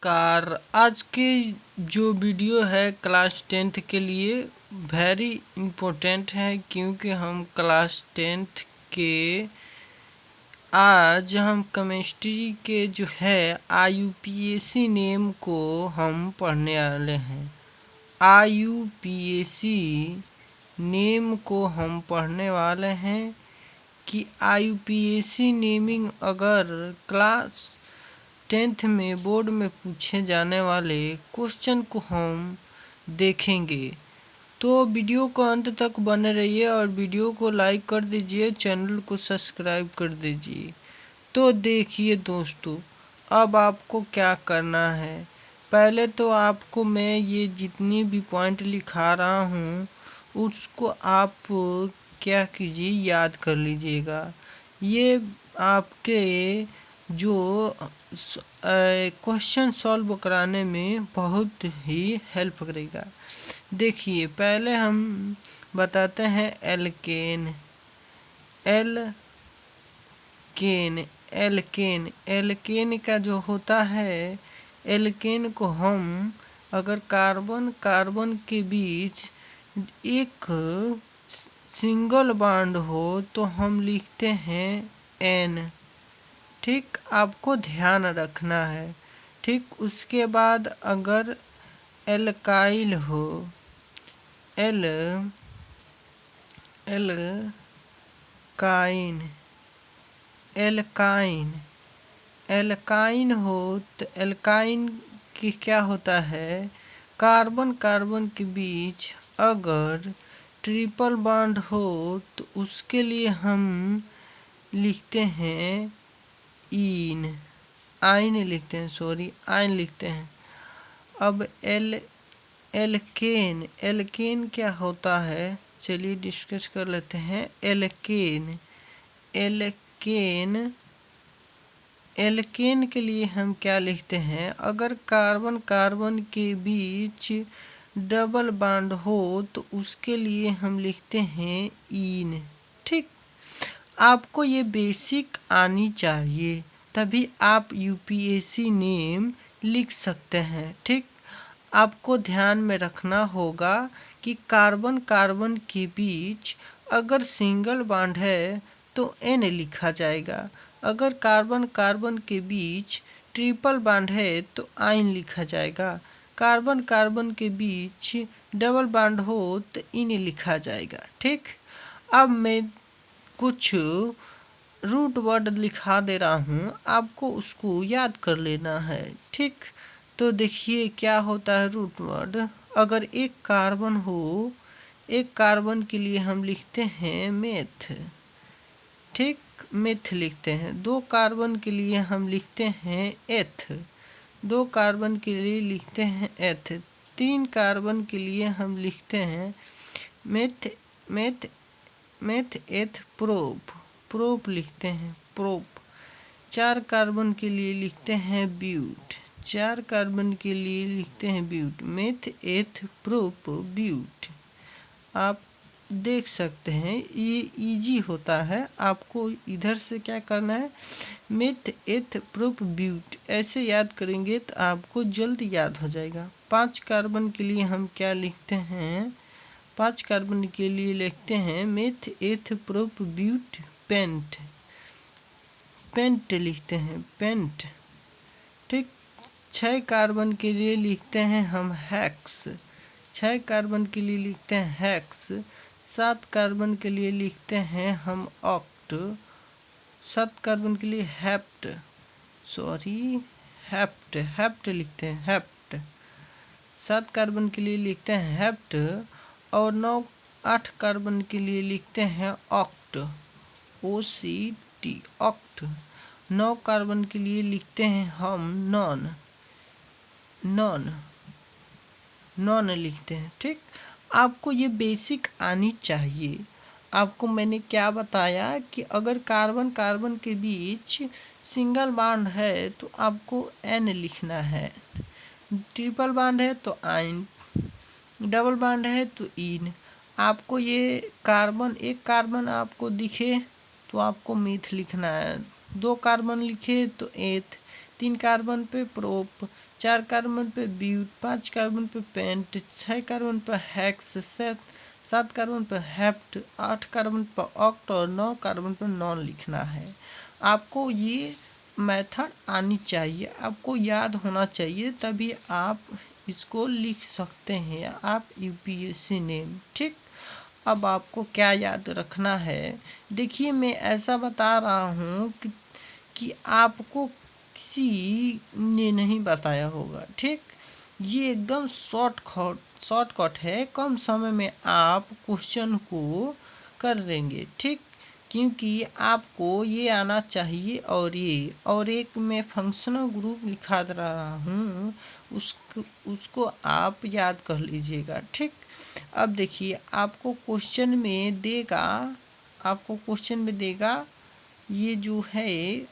नमस्कार। आज के जो वीडियो है क्लास 10th के लिए वेरी इम्पोर्टेंट है, क्योंकि हम क्लास 10th के आज हम केमिस्ट्री के जो है IUPAC नेम को हम पढ़ने वाले हैं। IUPAC नेम को हम पढ़ने वाले हैं कि IUPAC नेमिंग अगर क्लास 10th में बोर्ड में पूछे जाने वाले क्वेश्चन को हम देखेंगे। तो वीडियो को अंत तक बने रहिए और वीडियो को लाइक कर दीजिए, चैनल को सब्सक्राइब कर दीजिए। तो देखिए दोस्तों, अब आपको क्या करना है। पहले तो आपको मैं ये जितनी भी पॉइंट लिखा रहा हूँ उसको आप क्या कीजिए, याद कर लीजिएगा। ये आपके जो क्वेश्चन सॉल्व कराने में बहुत ही हेल्प करेगा। देखिए, पहले हम बताते हैं एल्केन का जो होता है, एल्केन को हम अगर कार्बन के बीच एक सिंगल बॉन्ड हो तो हम लिखते हैं N। ठीक, आपको ध्यान रखना है। ठीक, उसके बाद अगर एल्काइल हो, एल्काइन हो तो एल्काइन की क्या होता है, कार्बन के बीच अगर ट्रिपल बॉन्ड हो तो उसके लिए हम लिखते हैं आइन लिखते हैं। अब एल्केन क्या होता है, चलिए डिस्कस कर लेते हैं। एल्केन के लिए हम क्या लिखते हैं, अगर कार्बन के बीच डबल बॉन्ड हो तो उसके लिए हम लिखते हैं इन। ठीक, आपको ये बेसिक आनी चाहिए, तभी आप UPAC नेम लिख सकते हैं। ठीक, आपको ध्यान में रखना होगा कि कार्बन के बीच अगर सिंगल बॉन्ड है तो N लिखा जाएगा, अगर कार्बन के बीच ट्रिपल बॉन्ड है तो आइन लिखा जाएगा, कार्बन के बीच डबल बॉन्ड हो तो इन लिखा जाएगा। ठीक, अब मैं कुछ रूट वर्ड लिखा दे रहा हूँ, आपको उसको याद कर लेना है। ठीक, तो देखिए क्या होता है रूट वर्ड। अगर एक कार्बन हो, एक कार्बन के लिए हम लिखते हैं मेथ। ठीक, मेथ लिखते हैं। दो कार्बन के लिए हम लिखते हैं एथ, दो कार्बन के लिए लिखते हैं एथ। तीन कार्बन के लिए हम लिखते हैं मेथ एथ प्रोप लिखते हैं प्रोप। चार कार्बन के लिए लिखते हैं ब्यूट, चार कार्बन के लिए लिखते हैं ब्यूट, मेथ एथ प्रोप ब्यूट। आप देख सकते हैं ये इजी होता है। आपको इधर से क्या करना है, मेथ एथ प्रोप ब्यूट ऐसे याद करेंगे तो आपको जल्द याद हो जाएगा। पांच कार्बन के लिए हम क्या लिखते हैं, पांच कार्बन के लिए लिखते हैं मेथ एथ प्रोप ब्यूट पेंट लिखते हैं पेंट। ठीक, छह कार्बन के लिए लिखते हैं हम हेक्स, छह कार्बन के लिए लिखते हैं हेक्स। सात कार्बन के लिए लिखते हैं हम ऑक्ट, सात कार्बन के लिए हेप्ट लिखते हैं हेप्ट। सात कार्बन के लिए लिखते हैं हेप्ट और आठ कार्बन के लिए लिखते हैं ऑक्ट OCT ऑक्ट। 9 कार्बन के लिए लिखते हैं हम नॉन लिखते हैं। ठीक, आपको ये बेसिक आनी चाहिए। आपको मैंने क्या बताया कि अगर कार्बन के बीच सिंगल बॉन्ड है तो आपको N लिखना है, ट्रिपल बॉन्ड है तो आइन, डबल बॉन्ड है तो इन। आपको ये एक कार्बन आपको दिखे तो आपको मीथ लिखना है, दो कार्बन लिखे तो एथ, तीन कार्बन पे प्रोप, 4 कार्बन पे ब्यूट, 5 कार्बन पे पेंट, 6 कार्बन पे हेक्स, 7 कार्बन पे हेप्ट, 8 कार्बन पे ऑक्ट और 9 कार्बन पे नॉन लिखना है। आपको ये मेथड आनी चाहिए, आपको याद होना चाहिए, तभी आप इसको लिख सकते हैं आप यूपीएससी नेम। ठीक, अब आपको क्या याद रखना है, देखिए मैं ऐसा बता रहा हूँ कि आपको किसी ने नहीं बताया होगा। ठीक, ये एकदम शॉर्टकट है, कम समय में आप क्वेश्चन को कर लेंगे। ठीक, क्योंकि आपको ये आना चाहिए और एक मैं फंक्शनल ग्रुप लिखा रहा हूँ, उसको आप याद कर लीजिएगा। ठीक, अब देखिए आपको क्वेश्चन में देगा ये जो है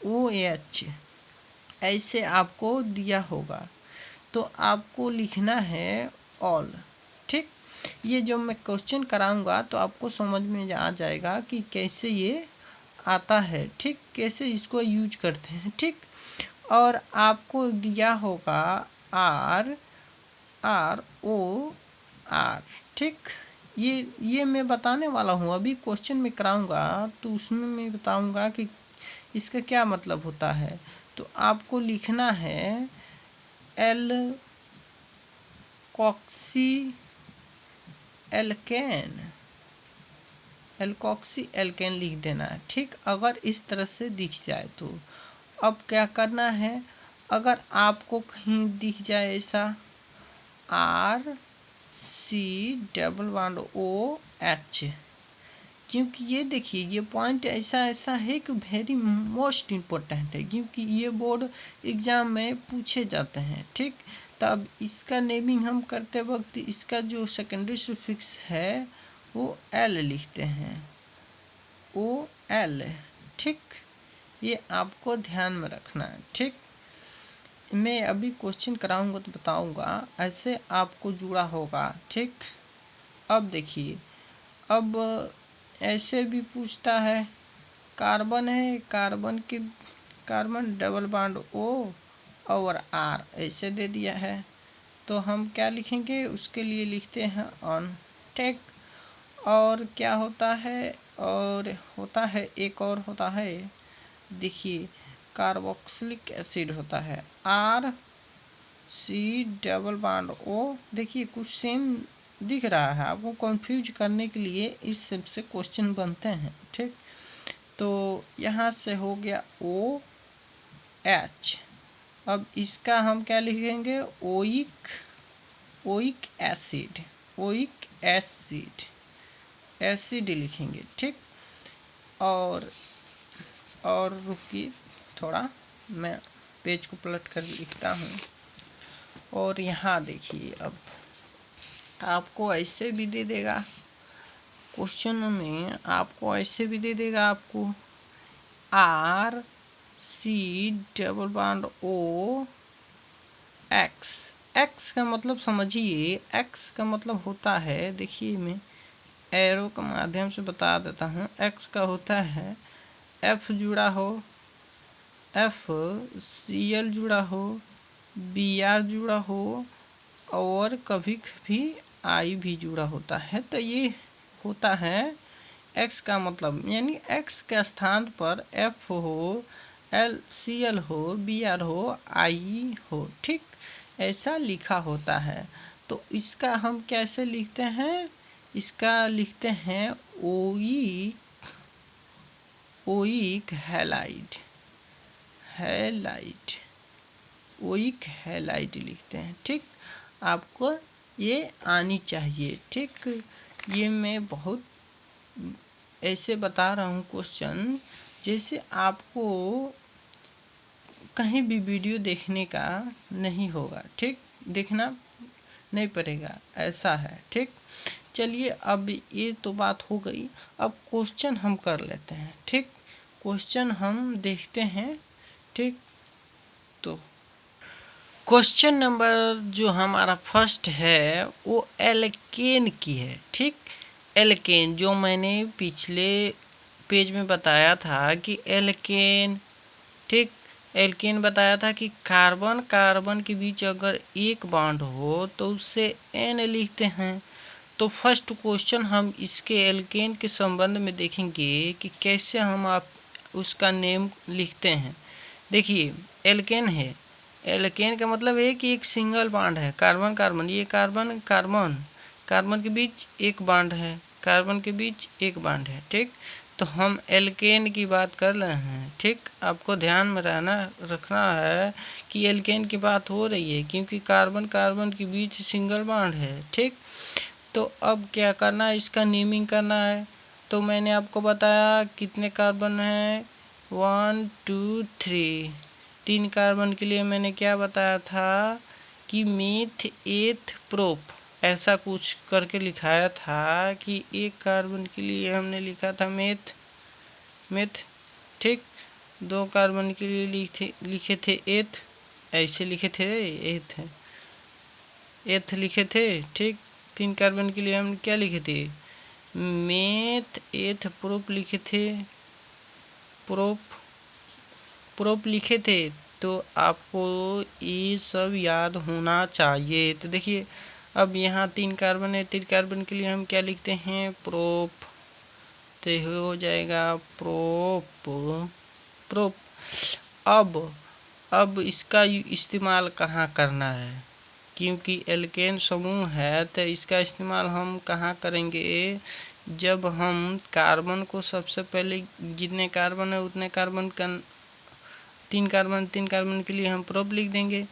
OH ऐसे आपको दिया होगा, तो आपको लिखना है ऑल। ठीक, ये जो मैं क्वेश्चन कराऊंगा तो आपको समझ में आ जाएगा कि कैसे ये आता है। ठीक, कैसे इसको यूज करते हैं। ठीक, और आपको दिया होगा ROR। ठीक, ये मैं बताने वाला हूँ, अभी क्वेश्चन में कराऊंगा तो उसमें मैं बताऊंगा कि इसका क्या मतलब होता है। तो आपको लिखना है एल्कोक्सी एल्केन लिख देना है। ठीक, अगर इस तरह से दिख जाए तो अब क्या करना है, अगर आपको कहीं दिख जाए ऐसा RC⋯OH, क्योंकि ये देखिए ये पॉइंट ऐसा है कि वेरी मोस्ट इम्पोर्टेंट है, क्योंकि ये बोर्ड एग्जाम में पूछे जाते हैं। ठीक, तब इसका नेमिंग हम करते वक्त इसका जो सेकेंडरी सुफिक्स है वो L लिखते हैं, OL। ठीक, ये आपको ध्यान में रखना है। ठीक, मैं अभी क्वेश्चन कराऊंगा तो बताऊंगा, ऐसे आपको जुड़ा होगा। ठीक, अब देखिए, अब ऐसे भी पूछता है, कार्बन है, कार्बन डबल बॉन्ड O और R ऐसे दे दिया है, तो हम क्या लिखेंगे, उसके लिए लिखते हैं ऑन। ठीक, और क्या होता है, और होता है एक और होता है, देखिए कार्बोक्सिलिक एसिड होता है RC⋯O। देखिए कुछ सेम दिख रहा है, आपको कंफ्यूज करने के लिए इस से क्वेश्चन बनते हैं। ठीक, तो यहाँ से हो गया OH। अब इसका हम क्या लिखेंगे, ओइक एसिड लिखेंगे। ठीक, और रुकिए थोड़ा, मैं पेज को पलट कर लिखता हूँ। और यहाँ देखिए, अब आपको ऐसे भी दे देगा क्वेश्चन में, आपको ऐसे भी दे देगा, आपको RC⋯OX का मतलब समझिए, X का मतलब होता है, देखिए मैं एरो के माध्यम से बता देता हूँ, X का होता है F जुड़ा हो, FCl जुड़ा हो, Br जुड़ा हो, और कभी कभी I भी जुड़ा होता है। तो ये होता है X का मतलब, यानी X के स्थान पर F हो, Cl हो, Br हो, I हो। ठीक, ऐसा लिखा होता है। तो इसका हम कैसे लिखते हैं, इसका लिखते हैं ओइक हैलाइड लिखते हैं। ठीक, आपको ये आनी चाहिए। ठीक, ये मैं बहुत ऐसे बता रहा हूँ क्वेश्चन, जैसे आपको कहीं भी वीडियो देखने का नहीं होगा। ठीक, देखना नहीं पड़ेगा, ऐसा है। ठीक, चलिए अब ये तो बात हो गई, अब क्वेश्चन हम कर लेते हैं। ठीक, क्वेश्चन हम देखते हैं। ठीक, तो क्वेश्चन नंबर जो हमारा फर्स्ट है वो एल्केन की है। ठीक, एल्केन जो मैंने पिछले पेज में बताया था कि एल्केन, ठीक, एल्केन बताया था कि कार्बन कार्बन के बीच अगर एक बॉन्ड हो तो उससे एन लिखते हैं। तो फर्स्ट क्वेश्चन हम इसके एल्केन के संबंध में देखेंगे कि कैसे हम आप उसका नेम लिखते हैं। देखिए एल्केन है, एल्केन का मतलब है कि एक सिंगल बॉन्ड है, कार्बन कार्बन, ये कार्बन कार्बन, कार्बन के बीच एक बॉन्ड है, कार्बन के बीच एक बॉन्ड है। ठीक, तो हम एल्केन की बात कर रहे हैं। ठीक, आपको ध्यान में रखना है कि एल्केन की बात हो रही है क्योंकि कार्बन कार्बन के बीच सिंगल बॉन्ड है। ठीक, तो अब क्या करना है, इसका नेमिंग करना है। तो मैंने आपको बताया कितने कार्बन हैं, 1 2 3, 3 कार्बन के लिए मैंने क्या बताया था कि मेथ एथ प्रोप, ऐसा कुछ करके लिखाया था कि एक कार्बन के लिए हमने लिखा था मेथ मेथ। ठीक, 2 कार्बन के लिए लिखे थे एथ, ऐसे लिखे थे एथ लिखे थे। ठीक, 3 कार्बन के लिए हम क्या लिखे थे, मेथ एथ प्रोप लिखे थे, प्रोप लिखे थे। तो आपको ये सब याद होना चाहिए। तो देखिए अब यहाँ 3 कार्बन है, 3 कार्बन के लिए हम क्या लिखते हैं, प्रोप, तो हो जाएगा प्रोप। अब इसका इस्तेमाल कहाँ करना है, क्योंकि एल्केन समूह है तो इसका इस्तेमाल हम कहाँ करेंगे, जब हम कार्बन को सबसे पहले जितने कार्बन है उतने कार्बन का 3 कार्बन के लिए हम प्रोप लिख देंगे।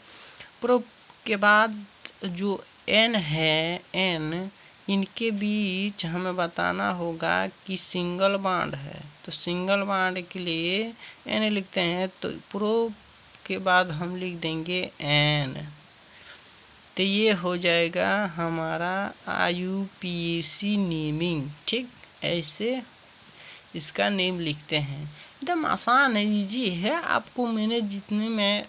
प्रोप के बाद जो एन है, एन इनके बीच हमें बताना होगा कि सिंगल बॉन्ड है, तो सिंगल बॉन्ड के लिए एन लिखते हैं। तो प्रोप के बाद हम लिख देंगे एन, तो ये हो जाएगा हमारा IUPAC नेमिंग। ठीक, ऐसे इसका नेम लिखते हैं। एकदम आसान है, इजी है। आपको मैंने जितने में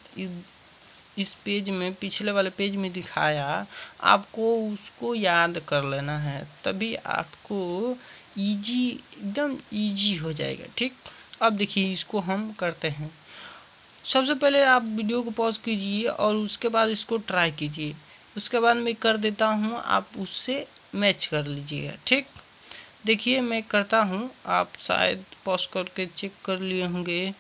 इस पेज में पिछले वाले पेज में दिखाया, आपको उसको याद कर लेना है, तभी आपको इजी, एकदम इजी हो जाएगा। ठीक, अब देखिए इसको हम करते हैं। सबसे पहले आप वीडियो को पॉज कीजिए और उसके बाद इसको ट्राई कीजिए, उसके बाद मैं कर देता हूँ, आप उससे मैच कर लीजिएगा। ठीक, देखिए मैं करता हूँ, आप शायद पॉज करके चेक कर लिए होंगे।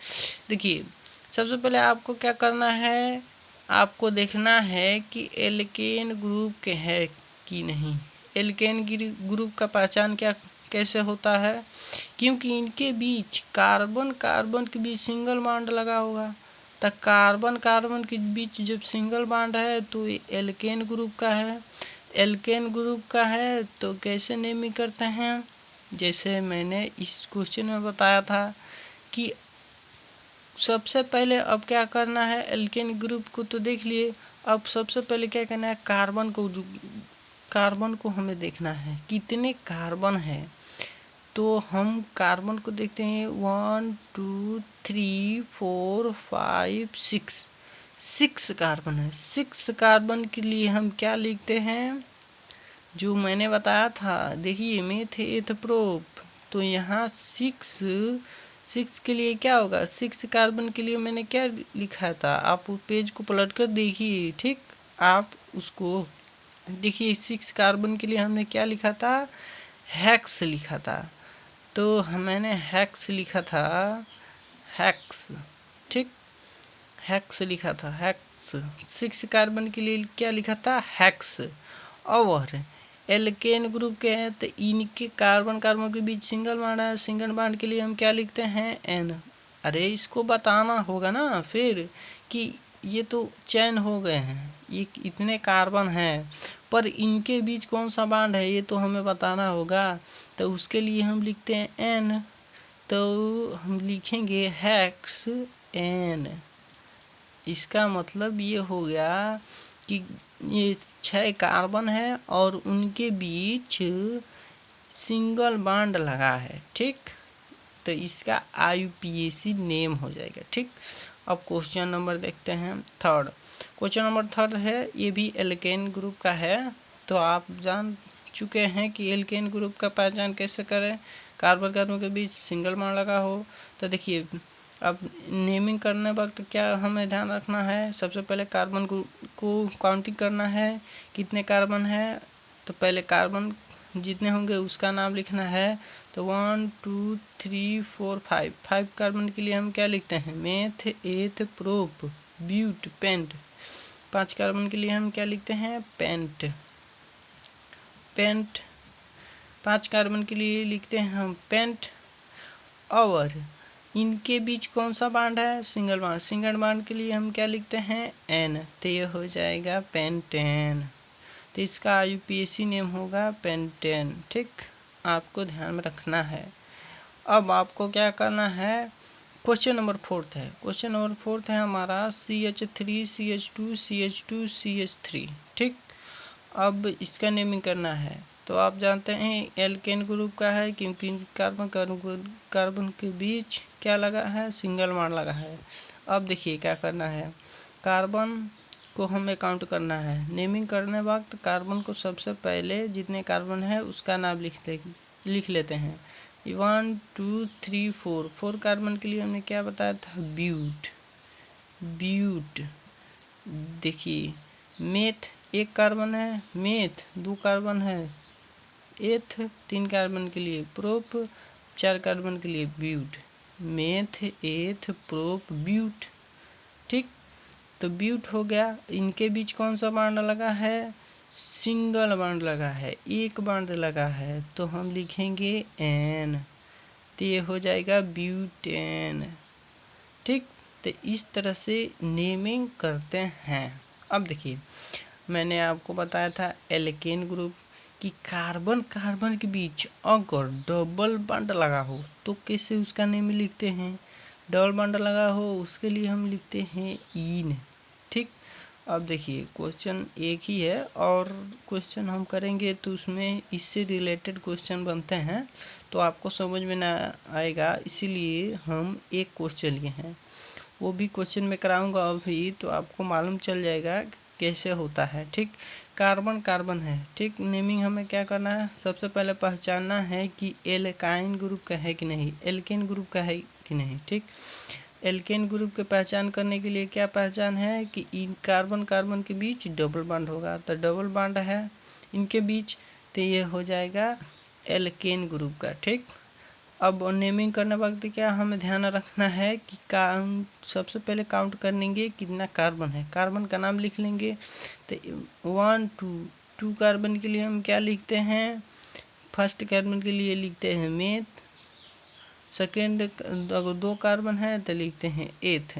देखिए सबसे पहले आपको क्या करना है, आपको देखना है कि एल्केन ग्रुप के है कि नहीं। एल्केन ग्रुप का पहचान क्या कैसे होता है, क्योंकि इनके बीच कार्बन कार्बन के बीच सिंगल बॉन्ड लगा होगा, तो कार्बन कार्बन के बीच जब सिंगल बॉन्ड है तो ये एल्केन ग्रुप का है। एल्केन ग्रुप का है तो कैसे नेमिंग करते हैं, जैसे मैंने इस क्वेश्चन में बताया था कि सबसे पहले अब क्या करना है, एल्केन ग्रुप को तो देख लिए, अब सबसे पहले क्या करना है, कार्बन को हमें देखना है कितने कार्बन है। तो हम कार्बन को देखते हैं 1 2 3 4 5 6 कार्बन है। 6 कार्बन के लिए हम क्या लिखते हैं, जो मैंने बताया था, देखिए मेथ एथ प्रोप, तो यहाँ 6 के लिए क्या होगा, 6 कार्बन के लिए मैंने क्या लिखा था, आप पेज को पलट कर देखिए। ठीक, आप उसको देखिए, 6 कार्बन के लिए हमने क्या लिखा था, हेक्स लिखा था। तो मैंने हेक्स लिखा था, हेक्स। ठीक, हेक्स लिखा था, हेक्स। 6 कार्बन के लिए क्या लिखा था, हेक्स। और एल्केन ग्रुप के हैं तो इनके कार्बन कार्बन के बीच सिंगल बॉन्ड है, सिंगल बॉन्ड के लिए हम क्या लिखते हैं, एन। अरे इसको बताना होगा ना फिर कि ये तो चैन हो गए हैं, ये इतने कार्बन हैं, पर इनके बीच कौन सा बॉन्ड है ये तो हमें बताना होगा। तो उसके लिए हम लिखते हैं एन, तो हम लिखेंगे हेक्स एन। इसका मतलब ये हो गया कि ये 6 कार्बन है और उनके बीच सिंगल बॉन्ड लगा है। ठीक, तो इसका IUPAC नेम हो जाएगा। ठीक, अब क्वेश्चन नंबर देखते हैं थर्ड। क्वेश्चन नंबर थर्ड है, ये भी एल्केन ग्रुप का है। तो आप जान चुके हैं कि एल्केन ग्रुप का पहचान कैसे करें, कार्बन कार्बन के बीच सिंगल बॉन्ड लगा हो। तो देखिए अब नेमिंग करने वक्त क्या हमें ध्यान रखना है, सबसे पहले कार्बन को काउंटिंग करना है, कितने कार्बन है। तो पहले कार्बन जितने होंगे उसका नाम लिखना है। तो 1 2 3 4 5 कार्बन के लिए हम क्या लिखते हैं, मेथ, एथ, प्रोप, ब्यूट, पेंट। 5 कार्बन के लिए हम क्या लिखते हैं, पेंट। 5 कार्बन के लिए लिखते हैं हम पेंट। और इनके बीच कौन सा बॉन्ड है, सिंगल बॉन्ड। सिंगल बॉन्ड के लिए हम क्या लिखते हैं, एन। तो ये हो जाएगा पेंटेन। तो इसका यूपीएससी नेम होगा पेंटेन। ठीक, आपको ध्यान में रखना है। अब आपको क्या करना है, क्वेश्चन नंबर 4 है। क्वेश्चन नंबर 4 है हमारा CH3 CH2 CH2 CH3। ठीक, अब इसका नेमिंग करना है। तो आप जानते हैं एल्केन ग्रुप का है, क्योंकि कार्बन के बीच क्या लगा है, सिंगल बॉन्ड लगा है। अब देखिए क्या करना है, कार्बन को हमें काउंट करना है। नेमिंग करने वक्त कार्बन को सबसे पहले जितने कार्बन है उसका नाम लिख लेते हैं। 1 2 3 4 कार्बन के लिए हमने क्या बताया था, ब्यूट। देखिए मेथ 1 कार्बन है, मेथ 2 कार्बन है, एथ 3 कार्बन के लिए, प्रोप 4 कार्बन के लिए, ब्यूट। मेथ, एथ, प्रोप, ब्यूट। ठीक, तो ब्यूट हो गया। इनके बीच कौन सा बॉन्ड लगा है, सिंगल बॉन्ड लगा है, एक बॉन्ड लगा है। तो हम लिखेंगे एन। तो ये हो जाएगा ब्यूटेन। ठीक, तो इस तरह से नेमिंग करते हैं। अब देखिए मैंने आपको बताया था एल्केन ग्रुप कि कार्बन कार्बन के बीच अगर डबल बॉन्ड लगा हो तो कैसे उसका नेम लिखते हैं, डबल बॉन्ड लगा हो उसके लिए हम लिखते हैं इन। ठीक, अब देखिए क्वेश्चन एक ही है और क्वेश्चन हम करेंगे तो उसमें इससे रिलेटेड क्वेश्चन बनते हैं, तो आपको समझ में ना आएगा, इसीलिए हम एक क्वेश्चन लिए हैं। वो भी क्वेश्चन में कराऊंगा अभी, तो आपको मालूम चल जाएगा कैसे होता है। ठीक, कार्बन कार्बन है। ठीक, नेमिंग हमें क्या करना है, सबसे पहले पहचानना है कि एल्काइन ग्रुप का है कि नहीं, एल्केन ग्रुप का है कि नहीं। ठीक, एल्केन ग्रुप की पहचान करने के लिए क्या पहचान है कि इन कार्बन कार्बन के बीच डबल बॉन्ड होगा। तो डबल बॉन्ड है इनके बीच, तो ये हो जाएगा एल्केन ग्रुप का। ठीक, अब नेमिंग करने वक्त क्या हमें ध्यान रखना है कि सबसे पहले काउंट करेंगे कितना कार्बन है, कार्बन का नाम लिख लेंगे। तो 1 2 कार्बन के लिए हम क्या लिखते हैं, फर्स्ट कार्बन के लिए लिखते हैं मेथ, सेकेंड अगर 2 कार्बन है तो लिखते हैं एथ।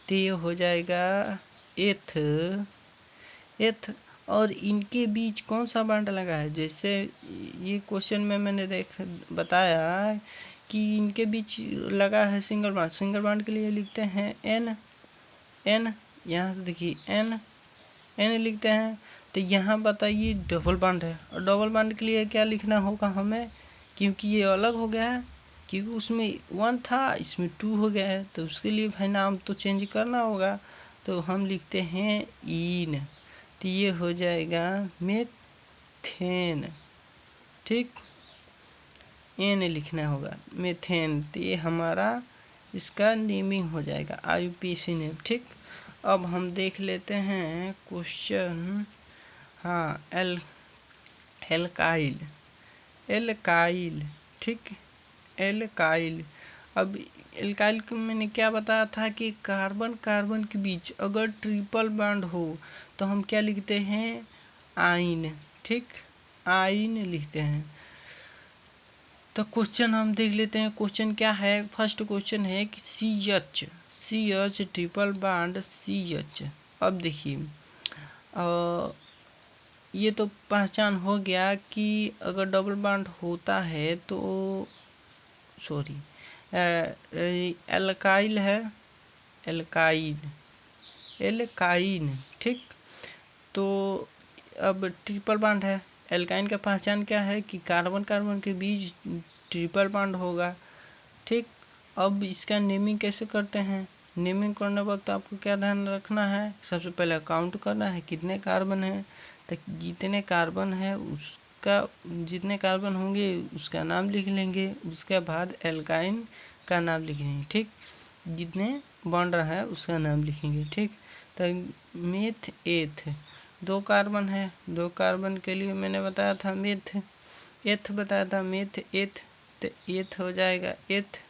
तो ये हो जाएगा एथ। और इनके बीच कौन सा बॉन्ड लगा है, जैसे ये क्वेश्चन में मैंने बताया कि इनके बीच लगा है सिंगल बॉन्ड। सिंगल बॉन्ड के लिए लिखते हैं एन। यहाँ से देखिए एन लिखते हैं। तो यहाँ बताइए डबल बॉन्ड है, और डबल बॉन्ड के लिए क्या लिखना होगा हमें, क्योंकि ये अलग हो गया है, क्योंकि उसमें 1 था इसमें 2 हो गया है, तो उसके लिए भाई नाम तो चेंज करना होगा। तो हम लिखते हैं इन। तो ये हो जाएगा मेथेन। ठीक, एन लिखना होगा, मेथेन। तो ये हमारा इसका नेमिंग हो जाएगा, IUPAC नेम। ठीक, अब हम देख लेते हैं क्वेश्चन। हाँ, एल्काइल। ठीक, एल्काइल। अब एल्काइल को मैंने क्या बताया था कि कार्बन कार्बन के बीच अगर ट्रिपल बॉन्ड हो तो हम क्या लिखते हैं, आइन। ठीक, आइन लिखते हैं। तो क्वेश्चन हम देख लेते हैं, क्वेश्चन क्या है। फर्स्ट क्वेश्चन है कि CH ट्रिपल बॉन्ड CH। अब देखिए ये तो पहचान हो गया कि अगर डबल बॉन्ड होता है तो सॉरी एल्काइल है, एल्काइन। ठीक, तो अब ट्रिपल बॉन्ड है, एल्काइन का पहचान क्या है कि कार्बन कार्बन के बीच ट्रिपल बॉन्ड होगा। ठीक, अब इसका नेमिंग कैसे करते हैं, नेमिंग करने वक्त आपको क्या ध्यान रखना है, सबसे पहले काउंट करना है कितने कार्बन है। तो जितने कार्बन है उसका, जितने कार्बन होंगे उसका नाम लिख लेंगे, उसके बाद एल्काइन का नाम लिख लेंगे। ठीक, जितने बॉन्ड रहा है उसका नाम लिखेंगे। ठीक, तो मेथ एथ, 2 कार्बन है, 2 कार्बन के लिए मैंने बताया था मेथ एथ बताया था, मेथ एथ, तो एथ हो जाएगा एथ।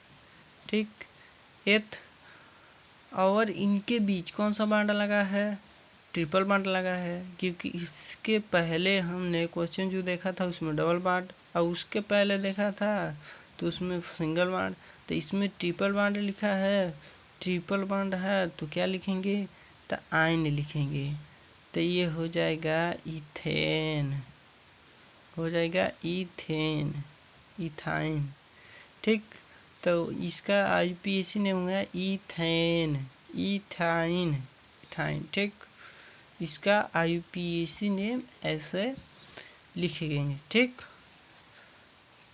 ठीक, एथ, और इनके बीच कौन सा बॉन्ड लगा है? ट्रिपल बॉन्ड लगा है, क्योंकि इसके पहले हमने क्वेश्चन जो देखा था उसमें डबल बॉन्ड, और उसके पहले देखा था तो उसमें सिंगल बॉन्ड, तो इसमें ट्रिपल बॉन्ड लिखा है। ट्रिपल बॉन्ड है तो क्या लिखेंगे? तो आयन लिखेंगे, तो ये हो जाएगा इथेन, हो जाएगा इथेन, इथाइन। ठीक, तो इसका IUPAC नेम हुआ इथेन, इथाइन, इथाइन। ठीक, इसका IUPAC नेम ऐसे लिखेंगे। ठीक,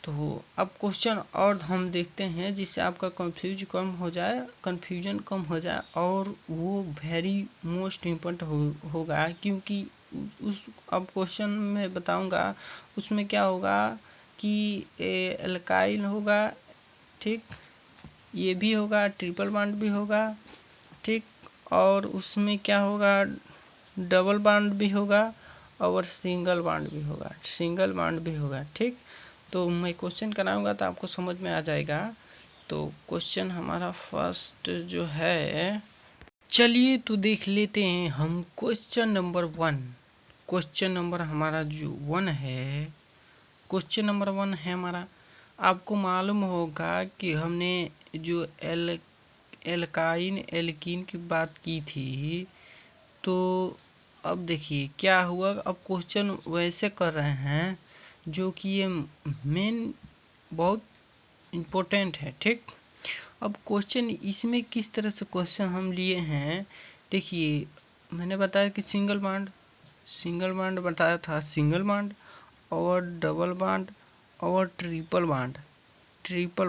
तो अब क्वेश्चन और हम देखते हैं जिससे आपका कंफ्यूजन कम हो जाए, और वो वेरी मोस्ट इम्पोर्टेंट होगा, क्योंकि उस अब क्वेश्चन में बताऊंगा उसमें क्या होगा कि एल्काइल होगा। ठीक, ये भी होगा, ट्रिपल बॉन्ड भी होगा। ठीक, और उसमें क्या होगा, डबल बॉन्ड भी होगा और सिंगल बॉन्ड भी होगा, सिंगल बॉन्ड भी होगा। ठीक, तो मैं क्वेश्चन कराऊंगा तो आपको समझ में आ जाएगा। तो क्वेश्चन हमारा फर्स्ट जो है, चलिए तो देख लेते हैं हम क्वेश्चन नंबर 1। क्वेश्चन नंबर हमारा जो 1 है, क्वेश्चन नंबर 1 है हमारा। आपको मालूम होगा कि हमने जो एल्काइन एल्कीन की बात की थी, तो अब देखिए क्या हुआ। अब क्वेश्चन वैसे कर रहे हैं जो कि ये मेन बहुत इम्पोर्टेंट है। ठीक, अब क्वेश्चन इसमें किस तरह से क्वेश्चन हम लिए हैं, देखिए मैंने बताया कि सिंगल बॉन्ड बताया था, सिंगल बॉन्ड और डबल बॉन्ड और ट्रिपल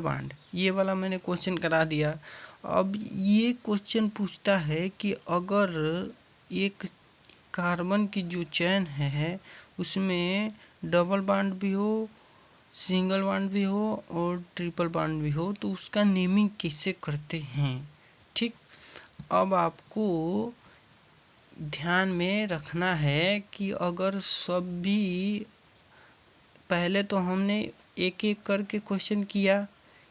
बॉन्ड ये वाला मैंने क्वेश्चन करा दिया। अब ये क्वेश्चन पूछता है कि अगर एक कार्बन की जो चेन है उसमें डबल बॉन्ड भी हो, सिंगल बॉन्ड भी हो और ट्रिपल बॉन्ड भी हो, तो उसका नेमिंग कैसे करते हैं। ठीक, अब आपको ध्यान में रखना है कि अगर सभी, पहले तो हमने एक एक करके क्वेश्चन किया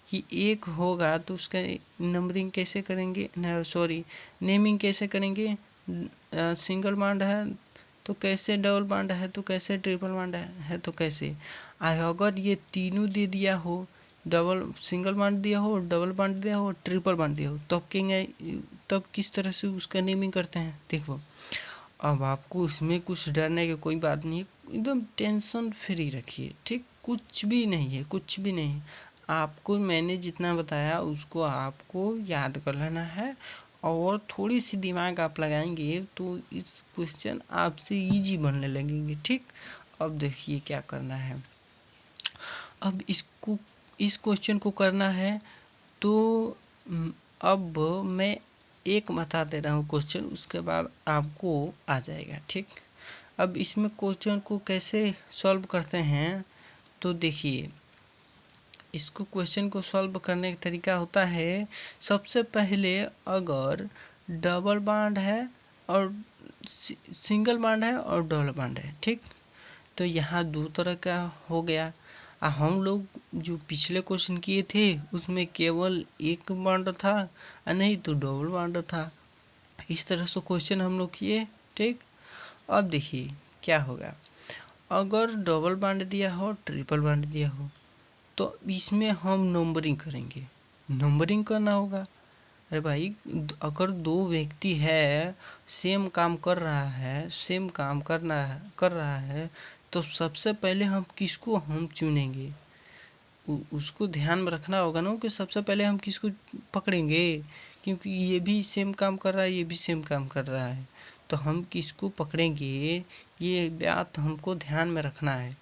कि एक होगा तो उसका नंबरिंग कैसे करेंगे, नेमिंग कैसे करेंगे। सिंगल बॉन्ड है तो कैसे, डबल बॉन्ड है तो कैसे, ट्रिपल बॉन्ड है तो कैसे। अगर ये तीनों दे दिया हो, सिंगल बॉन्ड दिया हो, डबल बॉन्ड दिया हो, ट्रिपल बॉन्ड दिया हो, तब कहेंगे, तब किस तरह से उसका नेमिंग करते हैं। देखो, अब आपको इसमें कुछ डरने की कोई बात नहीं, एकदम टेंशन फ्री रखिए। ठीक, कुछ भी नहीं है, कुछ भी नहीं है। आपको मैंने जितना बताया उसको आपको याद कर लेना है, और थोड़ी सी दिमाग आप लगाएंगे तो इस क्वेश्चन आपसे इजी बनने लगेंगे। ठीक, अब देखिए क्या करना है। अब इस क्वेश्चन को करना है, तो अब मैं एक बता दे रहा हूँ क्वेश्चन, उसके बाद आपको आ जाएगा। ठीक, अब इसमें क्वेश्चन को कैसे सॉल्व करते हैं, तो देखिए इसको क्वेश्चन को सॉल्व करने का तरीका होता है, सबसे पहले अगर डबल बॉन्ड है और सिंगल बॉन्ड है और डबल बॉन्ड है, ठीक, तो यहाँ 2 तरह का हो गया। हम लोग जो पिछले क्वेश्चन किए थे उसमें केवल एक बॉन्ड था, नहीं तो डबल बॉन्ड था। इस तरह से क्वेश्चन हम लोग किए। ठीक, अब देखिए क्या होगा, अगर डबल बॉन्ड दिया हो, ट्रिपल बॉन्ड दिया हो, तो इसमें हम नंबरिंग करेंगे, नंबरिंग करना होगा। अरे भाई, अगर 2 व्यक्ति है, सेम काम कर रहा है, सेम काम कर रहा है, तो सबसे पहले हम किसको हम चुनेंगे, उसको ध्यान में रखना होगा ना कि सबसे पहले हम किसको पकड़ेंगे, क्योंकि ये भी सेम काम कर रहा है, ये भी सेम काम कर रहा है, तो हम किसको पकड़ेंगे, ये बात हमको ध्यान में रखना है।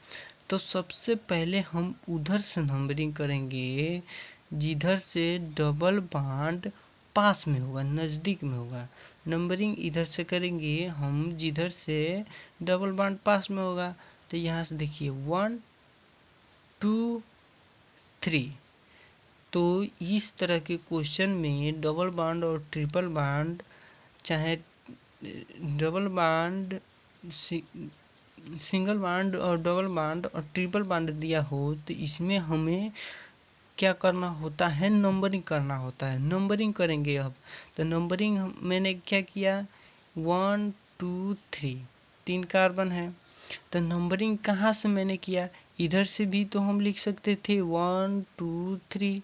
तो सबसे पहले हम उधर से नंबरिंग करेंगे जिधर से डबल बॉन्ड पास में होगा, नज़दीक में होगा। नंबरिंग इधर से करेंगे हम जिधर से डबल बॉन्ड पास में होगा। तो यहाँ से देखिए 1 2 3, तो इस तरह के क्वेश्चन में डबल बॉन्ड और ट्रिपल बॉन्ड, चाहे डबल बॉन्ड, सिंगल बॉन्ड और डबल बॉन्ड और ट्रिपल बॉन्ड दिया हो, तो इसमें हमें क्या करना होता है, नंबरिंग करना होता है। नंबरिंग करेंगे अब। तो नंबरिंग मैंने क्या किया, 1 2 3, 3 कार्बन है। तो नंबरिंग कहाँ से मैंने किया, इधर से भी तो हम लिख सकते थे 1 2 3,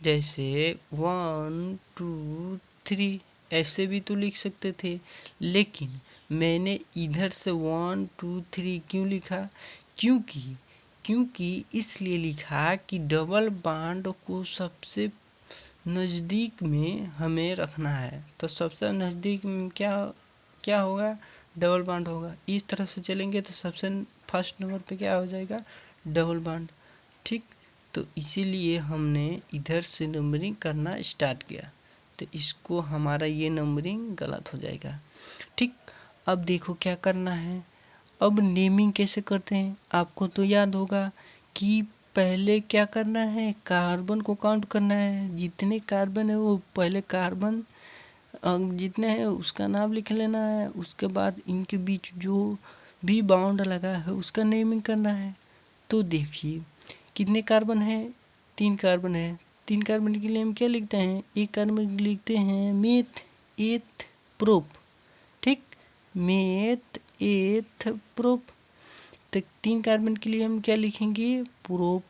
जैसे 1 2 3 ऐसे भी तो लिख सकते थे। लेकिन मैंने इधर से 1 2 3 क्यों लिखा, क्योंकि इसलिए लिखा कि डबल बॉन्ड को सबसे नज़दीक में हमें रखना है। तो सबसे नज़दीक में क्या होगा, डबल बॉन्ड होगा। इस तरह से चलेंगे तो सबसे फर्स्ट नंबर पे क्या हो जाएगा, डबल बॉन्ड। ठीक, तो इसीलिए हमने इधर से नंबरिंग करना स्टार्ट किया। तो इसको हमारा ये नंबरिंग गलत हो जाएगा। ठीक, अब देखो क्या करना है। अब नेमिंग कैसे करते हैं, आपको तो याद होगा कि पहले क्या करना है, कार्बन को काउंट करना है। जितने कार्बन है वो पहले कार्बन जितने हैं उसका नाम लिख लेना है। उसके बाद इनके बीच जो भी बॉन्ड लगा है उसका नेमिंग करना है। तो देखिए कितने कार्बन है, 3 कार्बन है। 3 कार्बन के लिए हम क्या लिखते हैं, एक कार्बन लिखते हैं मेथ एथ प्रोप। ठीक, मेथ एथ प्रोप। तो 3 कार्बन के लिए हम क्या लिखेंगे, प्रोप।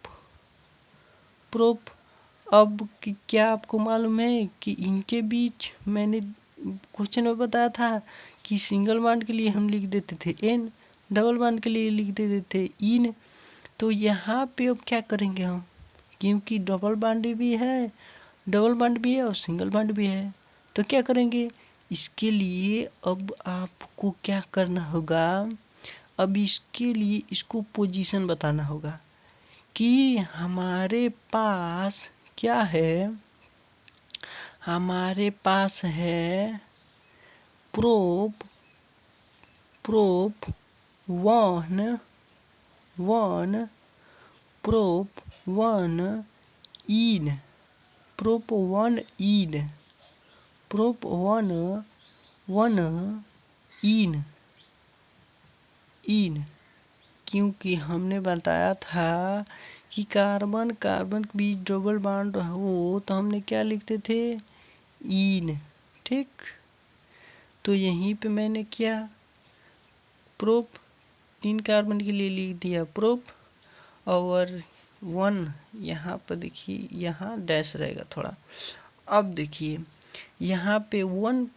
अब क्या आपको मालूम है कि इनके बीच मैंने क्वेश्चन में बताया था कि सिंगल बॉन्ड के लिए हम लिख देते थे एन, डबल बॉन्ड के लिए लिख देते थे इन। तो यहाँ पे अब क्या करेंगे हम, क्योंकि डबल बॉन्ड भी है और सिंगल बॉन्ड भी है, तो क्या करेंगे, इसके लिए अब आपको क्या करना होगा, अब इसके लिए इसको पोजीशन बताना होगा कि हमारे पास क्या है, हमारे पास है प्रोप 1 प्रोप 1 इन, प्रोप 1 इन, क्योंकि हमने बताया था कि कार्बन कार्बन के बीच डबल बॉन्ड हो तो हमने क्या लिखते थे, इन। ठीक, तो यहीं पे मैंने क्या, प्रोप 3 कार्बन के लिए लिख दिया प्रोप, और 1 यहाँ पर देखिए, यहाँ डैश रहेगा थोड़ा। अब देखिए यहाँ पे 1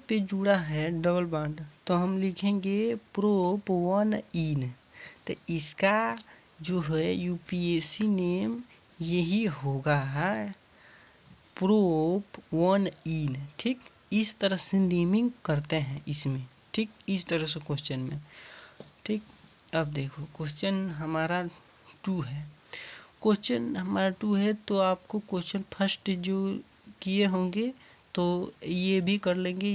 पे जुड़ा है डबल बॉन्ड, तो हम लिखेंगे प्रोप 1 इन। तो इसका जो है यूपीएससी नेम यही होगा, प्रोप 1 इन। ठीक, इस तरह से नेमिंग करते हैं इसमें। ठीक, इस तरह से क्वेश्चन में। ठीक, अब देखो क्वेश्चन हमारा 2 है। क्वेश्चन हमारा 2 है तो आपको क्वेश्चन फर्स्ट जो किए होंगे तो ये भी कर लेंगे,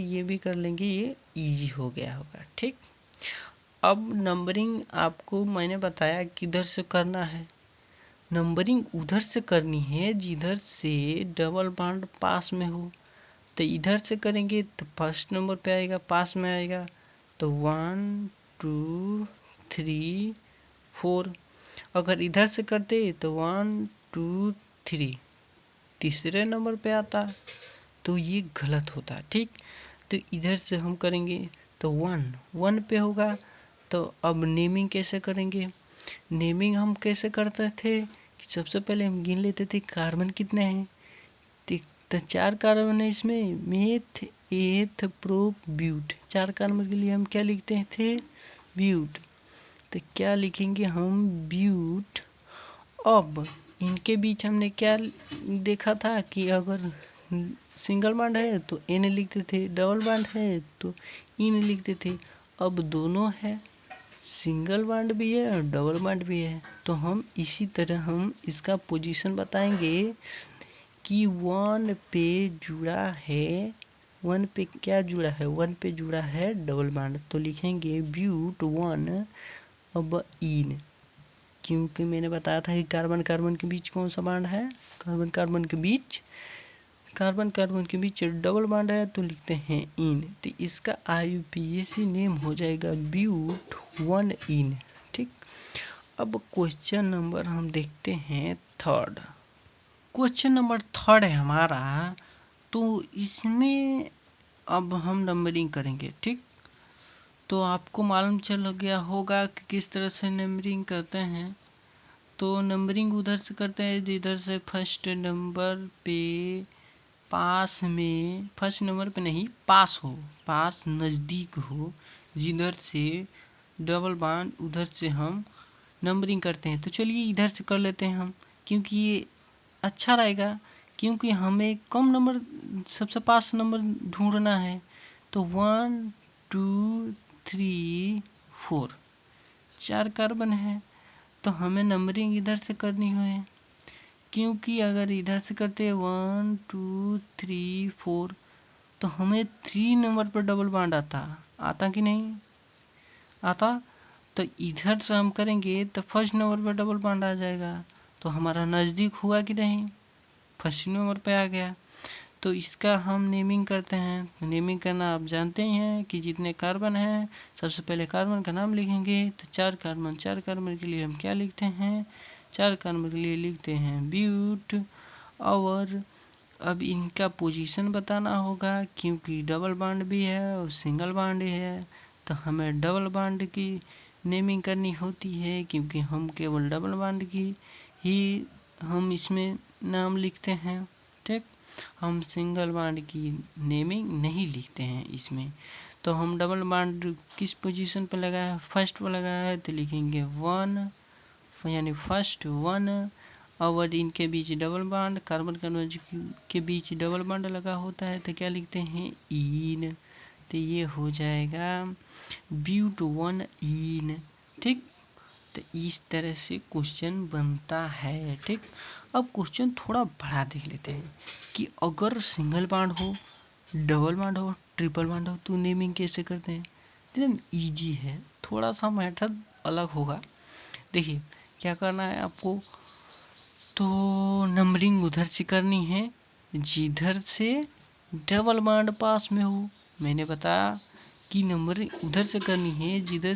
ये इजी हो गया होगा। ठीक, अब नंबरिंग आपको मैंने बताया किधर से करना है, नंबरिंग उधर से करनी है जिधर से डबल बॉन्ड पास में हो। तो इधर से करेंगे तो फर्स्ट नंबर पे आएगा, पास में आएगा, तो 1 2 3 4। अगर इधर से करते तो 1 2 3 तीसरे नंबर पे आता, तो ये गलत होता। ठीक, तो इधर से हम करेंगे तो 1 पे होगा। तो अब नेमिंग कैसे करेंगे, नेमिंग हम कैसे करते थे कि सबसे पहले हम गिन लेते थे कार्बन कितने हैं, तो 4 कार्बन है इसमें, मेथ एथ प्रोप ब्यूट। 4 कार्बन के लिए हम क्या लिखते थे, ब्यूट। तो क्या लिखेंगे हम, ब्यूट। अब इनके बीच हमने क्या देखा था कि अगर सिंगल बॉन्ड है तो एन लिखते थे, डबल बॉन्ड है तो इन लिखते थे। अब दोनों है, सिंगल बॉन्ड भी है और डबल बॉन्ड भी है, तो हम इसी तरह हम इसका पोजीशन बताएंगे कि 1 पे जुड़ा है, 1 पे क्या जुड़ा है, 1 पे जुड़ा है डबल बॉन्ड, तो लिखेंगे ब्यूट 1 अब इन। क्योंकि मैंने बताया था कि कार्बन कार्बन के बीच कौन सा बॉन्ड है, कार्बन कार्बन के बीच डबल बॉन्ड है तो लिखते हैं इन। तो इसका IUPAC नेम हो जाएगा ब्यूट 1 इन। ठीक, अब क्वेश्चन नंबर हम देखते हैं थर्ड। क्वेश्चन नंबर थर्ड है हमारा, तो इसमें अब हम नंबरिंग करेंगे। ठीक, तो आपको मालूम चल गया होगा कि किस तरह से नंबरिंग करते हैं। तो नंबरिंग उधर से करते हैं जिधर से फर्स्ट नंबर पे पास में, फर्स्ट नंबर पे नहीं, पास हो, पास नज़दीक हो, जिधर से डबल बॉन्ड उधर से हम नंबरिंग करते हैं। तो चलिए इधर से कर लेते हैं हम, क्योंकि ये अच्छा रहेगा, क्योंकि हमें कम नंबर, सबसे पास नंबर ढूंढना है। तो 1 2 3 4 4 कार्बन है, तो हमें नंबरिंग इधर से करनी है, क्योंकि अगर इधर से करते हैं 1 2 3 4 तो हमें 3 नंबर पर डबल बॉन्ड आता कि नहीं आता। तो इधर से हम करेंगे तो फर्स्ट नंबर पर डबल बॉन्ड आ जाएगा, तो हमारा नज़दीक हुआ कि नहीं, फर्स्ट नंबर पे आ गया। तो इसका हम नेमिंग करते हैं। नेमिंग करना आप जानते ही हैं कि जितने कार्बन हैं सबसे पहले कार्बन का नाम लिखेंगे। तो 4 कार्बन के लिए हम क्या लिखते हैं, 4 कार्बन के लिए लिखते हैं ब्यूट। और अब इनका पोजीशन बताना होगा, क्योंकि डबल बॉन्ड भी है और सिंगल बॉन्ड भी है, तो हमें डबल बॉन्ड की नेमिंग करनी होती है, क्योंकि हम केवल डबल बॉन्ड की ही हम इसमें नाम लिखते हैं। ठीक, हम सिंगल बॉन्ड की नेमिंग नहीं लिखते हैं इसमें। तो हम डबल बॉन्ड किस पोजीशन पर लगाया है, फर्स्ट पर लगाया है, तो लिखेंगे 1, यानी फर्स्ट 1। और इनके बीच डबल बॉन्ड, कार्बन कार्बन के बीच डबल बॉन्ड लगा होता है, तो क्या लिखते हैं इन। तो ये हो जाएगा ब्यूट 1 इन। ठीक, तो इस तरह से क्वेश्चन बनता है। ठीक, अब क्वेश्चन थोड़ा बड़ा देख लेते हैं कि अगर सिंगल बॉन्ड हो, डबल बॉन्ड हो, ट्रिपल बॉन्ड हो, तो नेमिंग कैसे करते हैं। एकदम इजी है, थोड़ा सा मेथड अलग होगा। देखिए क्या करना है आपको, तो नंबरिंग उधर से करनी है जिधर से डबल बॉन्ड पास में हो। मैंने बताया कि नंबरिंग उधर से करनी है जिधर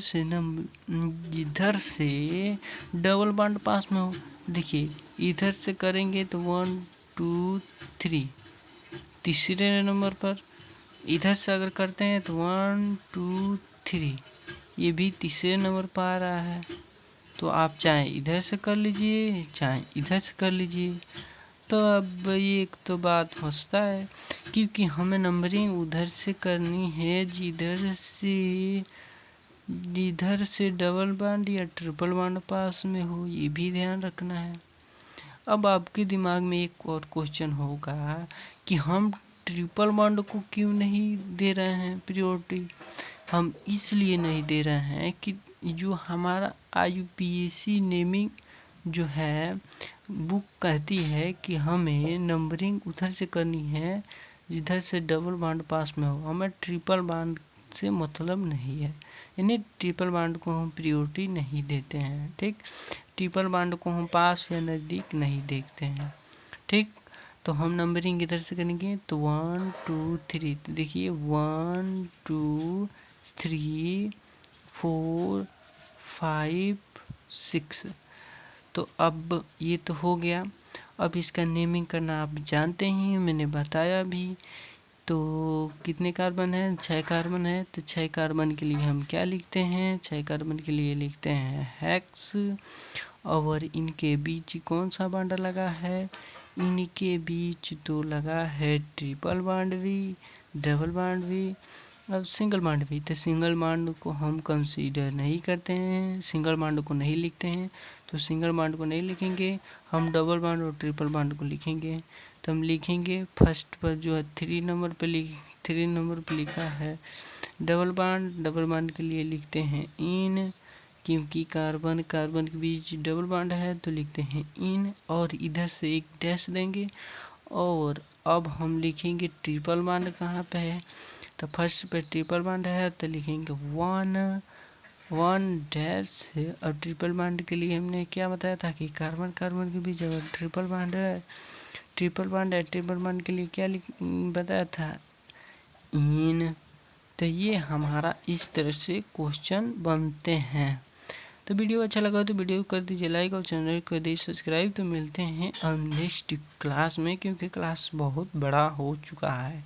से डबल बॉन्ड पास में हो। देखिए इधर से करेंगे तो 1 2 3 तीसरे नंबर पर, इधर से अगर करते हैं तो 1 2 3 ये भी तीसरे नंबर पर आ रहा है। तो आप चाहे इधर से कर लीजिए चाहे इधर से कर लीजिए। तो अब ये एक तो बात फंसता है, क्योंकि हमें नंबरिंग उधर से करनी है जिधर से डबल बॉन्ड या ट्रिपल बॉन्ड पास में हो, ये भी ध्यान रखना है। अब आपके दिमाग में एक और क्वेश्चन होगा कि हम ट्रिपल बॉन्ड को क्यों नहीं दे रहे हैं प्रायोरिटी। हम इसलिए नहीं दे रहे हैं कि जो हमारा IUPAC नेमिंग जो है बुक कहती है कि हमें नंबरिंग उधर से करनी है जिधर से डबल बॉन्ड पास में हो, हमें ट्रिपल बॉन्ड से मतलब नहीं है, यानी ट्रिपल बॉन्ड को हम प्रायोरिटी नहीं देते हैं। ठीक, ट्रिपल बॉन्ड को हम पास या नज़दीक नहीं देखते हैं। ठीक, तो हम नंबरिंग इधर से करेंगे तो 1 2 3, तो देखिए 1 2 3 4 5 6। तो अब ये तो हो गया। अब इसका नेमिंग करना आप जानते ही, मैंने बताया भी। तो कितने कार्बन है, 6 कार्बन है। तो 6 कार्बन के लिए हम क्या लिखते हैं, 6 कार्बन के लिए लिखते हैं हेक्स। और इनके बीच कौन सा बॉन्ड लगा है, इनके बीच तो लगा है ट्रिपल बॉन्ड भी, डबल बॉन्ड भी और सिंगल बॉन्ड भी। तो सिंगल बॉन्ड को हम कंसीडर नहीं करते हैं, सिंगल बॉन्ड को नहीं लिखते हैं। तो सिंगल बॉन्ड को नहीं लिखेंगे, हम डबल बॉन्ड और ट्रिपल बॉन्ड को लिखेंगे। तो हम लिखेंगे फर्स्ट पर जो है 3 नंबर पर लिखा है डबल बॉन्ड के लिए लिखते हैं इन, क्योंकि कार्बन के बीच डबल बॉन्ड है तो लिखते हैं इन, और इधर से एक डैश देंगे। और अब हम लिखेंगे ट्रिपल बॉन्ड कहाँ पे है, तो फर्स्ट पे ट्रिपल बॉन्ड है तो लिखेंगे 1 वन डैश है। और ट्रिपल बॉन्ड के लिए हमने क्या बताया था कि कार्बन कार्बन के बीच अगर ट्रिपल बॉन्ड है, ट्रिपल बॉन्ड के लिए क्या बताया था, इन। तो ये हमारा इस तरह से क्वेश्चन बनते हैं। तो वीडियो अच्छा लगा तो वीडियो कर दीजिए लाइक और चैनल कर दीजिए सब्सक्राइब। तो मिलते हैं नेक्स्ट क्लास में, क्योंकि क्लास बहुत बड़ा हो चुका है।